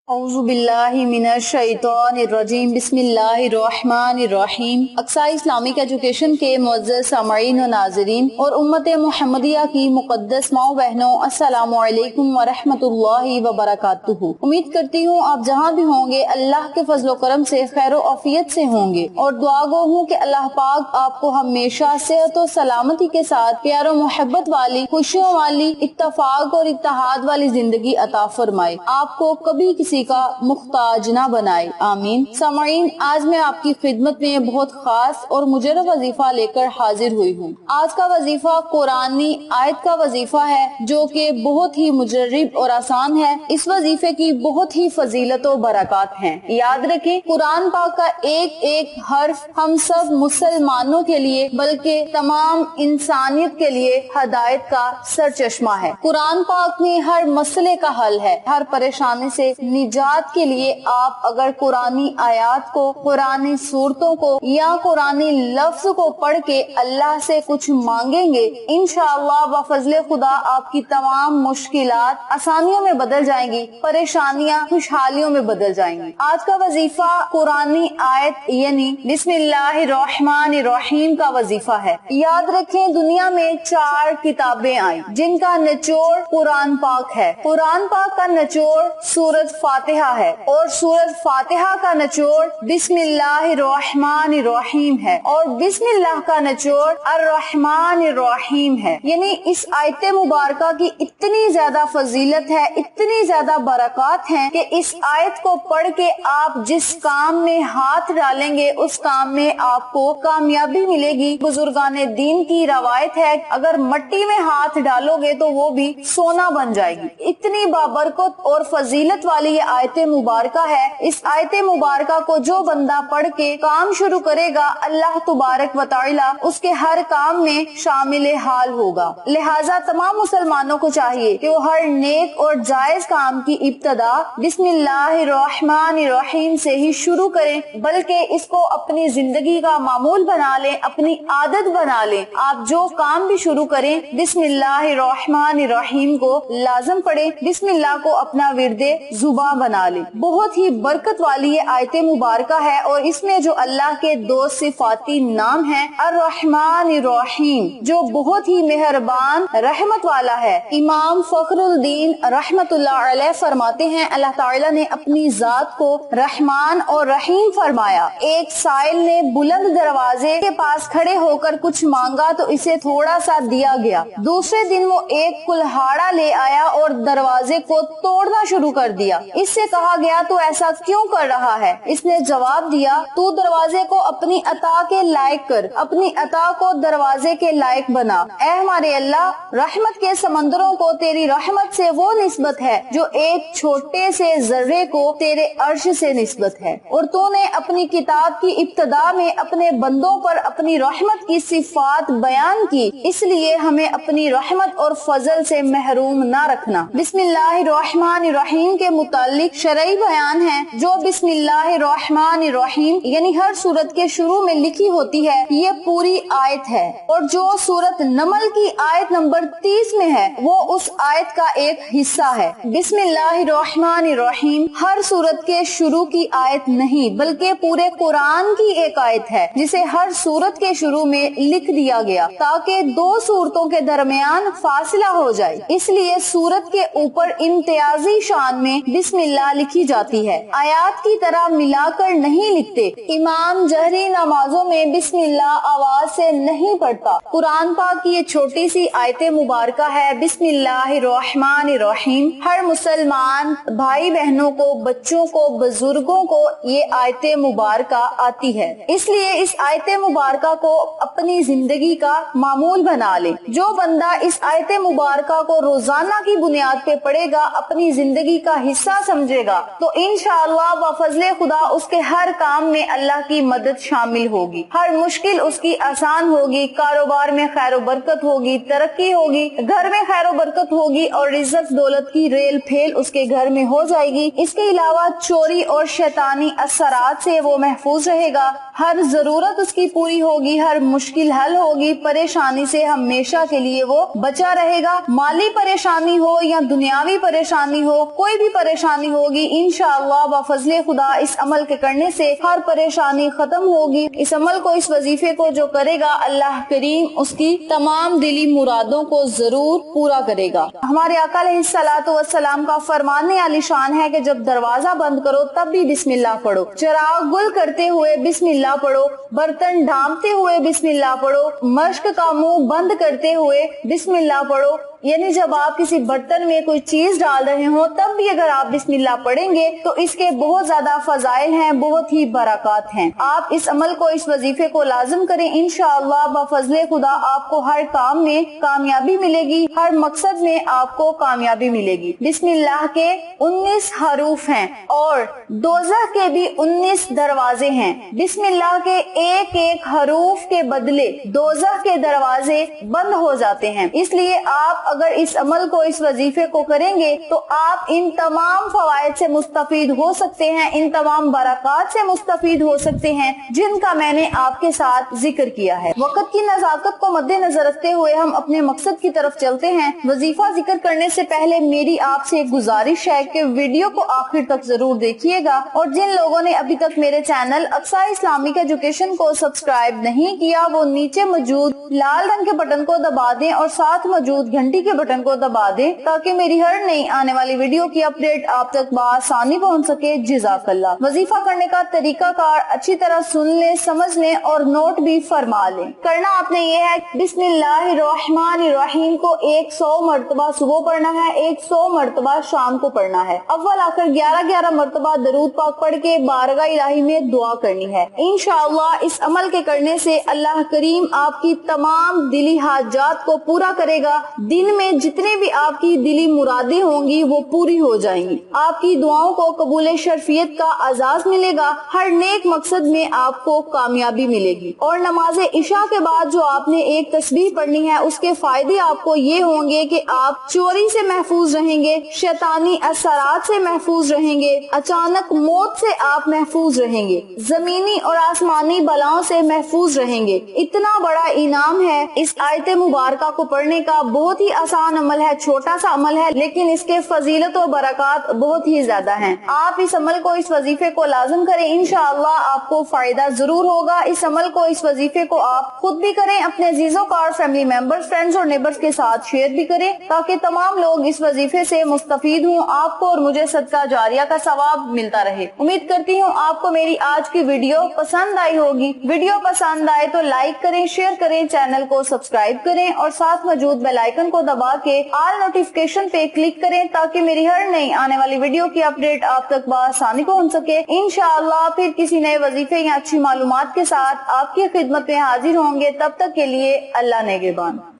औज़ु बिल्लाहि मिनश शैतानिर रजीम बिस्मिल्लाहिर्रहमानिर्रहीम। Aqsa Islamic education के मुअज़्ज़ज़ सामईन व नाज़रीन और उम्मत मुहम्मदिया की मुक़द्दस माँ बहनों, अस्सलामु अलैकुम व रहमतुल्लाहि व बरकातुहू। उम्मीद करती हूँ आप जहाँ भी होंगे अल्लाह के फज़ल व करम से खैर व आफियत से होंगे और दुआ गो हूँ कि अल्लाह पाक आपको हमेशा सेहत और सलामती के साथ प्यार और मोहब्बत वाली, खुशियों वाली, इत्तफाक और इत्तेहाद वाली जिंदगी अता फरमाए, आपको कभी किसी का मुख्ताज ना बनाए, आमीन। सामईन, आज मैं आपकी खिदमत में बहुत खास और मुजर्रब वजीफा लेकर हाजिर हुई हूँ। आज का वजीफा कुरानी आयत का वजीफा है जो कि बहुत ही मुजर्रब और आसान है। इस वजीफे की बहुत ही फजीलत और बरकत हैं। याद रखें, कुरान पाक का एक एक हर्फ हम सब मुसलमानों के लिए बल्कि तमाम इंसानियत के लिए हदायत का सरचश्मा है। कुरान पाक में हर मसले का हल है, हर परेशानी से निजात के लिए आप अगर कुरानी आयात को, कुरानी सूरतों को या कुरानी लफ्ज को पढ़ के अल्लाह से कुछ मांगेंगे, इंशाअल्लाह व फजले खुदा आपकी तमाम मुश्किलात आसानियों में बदल जाएंगी, परेशानियां खुशहालियों में बदल जाएंगी। आज का वजीफा कुरानी आयत यानी बिस्मिल्लाहिर्रहमानिर्रहीम का वजीफा है। याद रखें, दुनिया में 4 किताबें आई जिनका निचोड़ कुरान पाक है। कुरान पाक का निचोड़ सूरत फातिहा है और सूरत फातिहा का निचोड़ बिस्मिल्लाहिर्रहमानिर्रहीम है और बिस्मिल्लाह का निचोड़ अर्रहमानिर्रहीम है। यानी इस आयत मुबारका की इतनी ज्यादा फजीलत है, इतनी ज्यादा बरकत है कि इस आयत को पढ़ के आप जिस काम में हाथ डालेंगे उस काम में आपको कामयाबी मिलेगी। बुजुर्गाने दीन की रवायत है, अगर मट्टी में हाथ डालोगे तो वो भी सोना बन जाएगी। इतनी बाबरकत और फजीलत वाली ये आयत मुबारका है। इस आयत मुबारका को जो बंदा पढ़ के काम शुरू करेगा, अल्लाह तबारक व तआला उसके हर काम में शामिल हाल होगा। लिहाजा तमाम मुसलमानों को चाहिए कि वो हर नेक और जायज काम की इब्तदा बिस्मिल्लाहिर्रहमानिर्रहीम से ही शुरू करें, बल्कि इसको अपनी जिंदगी का मामूल बना लें, अपनी आदत बना लें। आप जो काम भी शुरू करें बिस्मिल्लाहिर्रहमानिर्रहीम को लाजम पढ़े, बिस्मिल्लाह को अपना विरदे जुबा बना ले। बहुत ही बरकत वाली ये आयत मुबारका है और इसमें जो अल्लाह के 2 सिफाती नाम हैं, अर्रहमानिर्रहीम जो बहुत ही मेहरबान रहमत वाला है। इमाम फखरुद्दीन रहमतुल्लाह अलैह फरमाते हैं, अल्लाह ताला ने अपनी जात को रहमान और रहीम फरमाया। एक साइल ने बुलंद दरवाजे के पास खड़े होकर कुछ मांगा तो इसे थोड़ा सा दिया गया। दूसरे दिन वो एक कुल्हाड़ा ले आया और दरवाजे को तोड़ना शुरू कर दिया। इससे कहा गया तो ऐसा क्यों कर रहा है? इसने जवाब दिया, तू दरवाजे को अपनी अता के लायक कर, अपनी अता को दरवाजे के लायक बना। ऐ हमारे अल्लाह, रहमत के समंदरों को तेरी रहमत से वो निस्बत है जो एक छोटे से जर्रे को तेरे अर्श से निस्बत है और तूने अपनी किताब की इब्तदा में अपने बंदों पर अपनी रहमत की सिफात बयान की, इसलिए हमें अपनी रहमत और फजल से महरूम न रखना। बिस्मिल्लाहिर्रहमानिर्रहीम के मुतालिक शरई बयान है जो बिस्मिल्लाहिर्रहमानिर्रहीम यानी हर सूरत के शुरू में लिखी होती है, ये पूरी आयत है और जो सूरत नमल की आयत नंबर 30 में है वो उस आयत का एक हिस्सा है। बिस्मिल्लाहिर्रहमानिर्रहीम हर सूरत के शुरू की आयत नहीं बल्कि पूरे कुरान की एक आयत है जिसे हर सूरत के शुरू में लिख दिया गया ताकि 2 सूरतों के दरमियान फासला हो जाए। इसलिए सूरत के ऊपर इम्तियाजी शान में बिस्मिल्लाह लिखी जाती है, आयात की तरह मिलाकर नहीं लिखते। इमाम जहरी नमाजों में बिस्मिल्लाह आवाज से नहीं पढ़ता। कुरान पाक की ये छोटी सी आयत मुबारका है बिस्मिल्लाहिर्रहमानिर्रहीम। हर मुसलमान भाई बहनों को, बच्चों को, बुजुर्गों को ये आयत मुबारका आती है, इसलिए इस आयत मुबारका को अपनी जिंदगी का मामूल बना ले। जो बंदा इस आयत मुबारका को रोजाना की बुनियाद पे पढ़ेगा, अपनी जिंदगी का हिस्सा समझेगा, तो इंशाअल्लाह व फजले खुदा उसके हर काम में अल्लाह की मदद शामिल होगी, हर मुश्किल उसकी आसान होगी, कारोबार में खैर बरकत होगी, तरक्की होगी, घर में खैर बरकत होगी और इज्जत दौलत की रेल फेल उसके घर में हो जाएगी। इसके अलावा चोरी और शैतानी असरात से वो महफूज रहेगा, हर जरूरत उसकी पूरी होगी, हर मुश्किल हल होगी, परेशानी से हमेशा के लिए वो बचा रहेगा। माली परेशानी हो या दुनियावी परेशानी हो, कोई भी परेशानी परेशानी होगी, इंशाअल्लाह बफज़ले खुदा इस अमल के करने से हर परेशानी खत्म होगी। इस अमल को, इस वजीफे को जो करेगा अल्लाह करीम उसकी तमाम दिली मुरादों को जरूर पूरा करेगा। हमारे आका अलैहिस्सलातु वस्सलाम का फरमाने आलीशान है कि जब दरवाजा बंद करो तब भी बिस्मिल्लाह पढ़ो, चिराग गुल करते हुए बिस्मिल्लाह पढ़ो, बर्तन ढांपते हुए बिस्मिल्लाह पढ़ो, मश्क का मुंह बंद करते हुए बिस्मिल्लाह पढ़ो। यानी जब आप किसी बर्तन में कोई चीज डाल रहे हो तब भी अगर आप बिस्मिल्लाह पढ़ेंगे तो इसके बहुत ज्यादा फजाइल हैं, बहुत ही बरकत हैं। आप इस अमल को, इस वजीफे को लाजिम करें, इंशाअल्लाह बफज़ले खुदा आपको हर काम में कामयाबी मिलेगी, हर मकसद में आपको कामयाबी मिलेगी। बिस्मिल्लाह के 19 हरूफ हैं और दोज़ख के भी 19 दरवाजे हैं। बिस्मिल्लाह के एक एक हरूफ के बदले दोज़ख के दरवाजे बंद हो जाते हैं। इसलिए आप अगर इस अमल को, इस वजीफे को करेंगे तो आप इन तमाम फवाइद से मुस्तफीद हो सकते हैं, इन तमाम बरकत से मुस्तफीद हो सकते हैं जिनका मैंने आपके साथ जिक्र किया है। वक्त की नजाकत को मद्देनजर रखते हुए हम अपने मकसद की तरफ चलते हैं। वजीफा जिक्र करने से पहले मेरी आपसे एक गुजारिश है कि वीडियो को आखिर तक जरूर देखिएगा और जिन लोगों ने अभी तक मेरे चैनल अक्सा इस्लामिक एजुकेशन को सब्सक्राइब नहीं किया वो नीचे मौजूद लाल रंग के बटन को दबा दें और साथ मौजूद घंटी के बटन को दबा दें ताकि मेरी हर नई आने वाली वीडियो की अपडेट आप तक बआसानी पहुंच सके। जज़ाकल्लाह। वजीफा करने का तरीका कार अच्छी तरह सुन लें, समझ लें और नोट भी फरमा लें। करना आपने ये है, बिस्मिल्लाहिर्रहमानिर्रहीम को 100 मरतबा सुबह पढ़ना है, 100 मरतबा शाम को पढ़ना है। अव्वल आकर 11-11 मरतबा दरूद पाक पढ़ के बारगाह इलाही में दुआ करनी है। इंशाअल्लाह इस अमल के करने से अल्लाह करीम आपकी तमाम दिली हाजात को पूरा करेगा। दिन में जितने भी आपकी दिली मुरादें होंगी वो पूरी हो जाएंगी। आपकी दुआओं को कबूल शर्फियत का आजाज मिलेगा, हर नेक मकसद में आपको कामयाबी मिलेगी। और नमाज इशा के बाद जो आपने एक तस्बीह पढ़नी है उसके फायदे आपको ये होंगे कि आप चोरी से महफूज रहेंगे, शैतानी असरात से महफूज रहेंगे, अचानक मौत से आप महफूज रहेंगे, जमीनी और आसमानी बलाओं से महफूज रहेंगे। इतना बड़ा इनाम है इस आयत मुबारका को पढ़ने का। बहुत ही आसान अमल है, छोटा सा अमल है, लेकिन इसके फजीलत और बरकत बहुत ही ज्यादा हैं। आप इस अमल को, इस वजीफे को लाजिम करें, इंशाअल्लाह आपको फायदा जरूर होगा। इस अमल को, इस वजीफे को आप खुद भी करें, अपने अजीजों का और फैमिली मेंबर्स, फ्रेंड्स और नेबर्स के साथ शेयर भी करें ताकि तमाम लोग इस वजीफे से मुस्तफीद हों, आपको और मुझे सदका जारिया का सवाब मिलता रहे। उम्मीद करती हूँ आपको मेरी आज की वीडियो पसंद आई होगी। वीडियो पसंद आए तो लाइक करें, शेयर करें, चैनल को सब्सक्राइब करें और साथ मौजूद बेल आइकन को दबा के ऑल नोटिफिकेशन पे क्लिक करें ताकि मेरी हर नई आने वाली वीडियो की अपडेट आप तक बआसानी पहुंच सके। इंशाअल्लाह फिर किसी नए वजीफे या अच्छी मालूमात के साथ आपकी खिदमत में हाजिर होंगे। तब तक के लिए अल्लाह नेगेबान।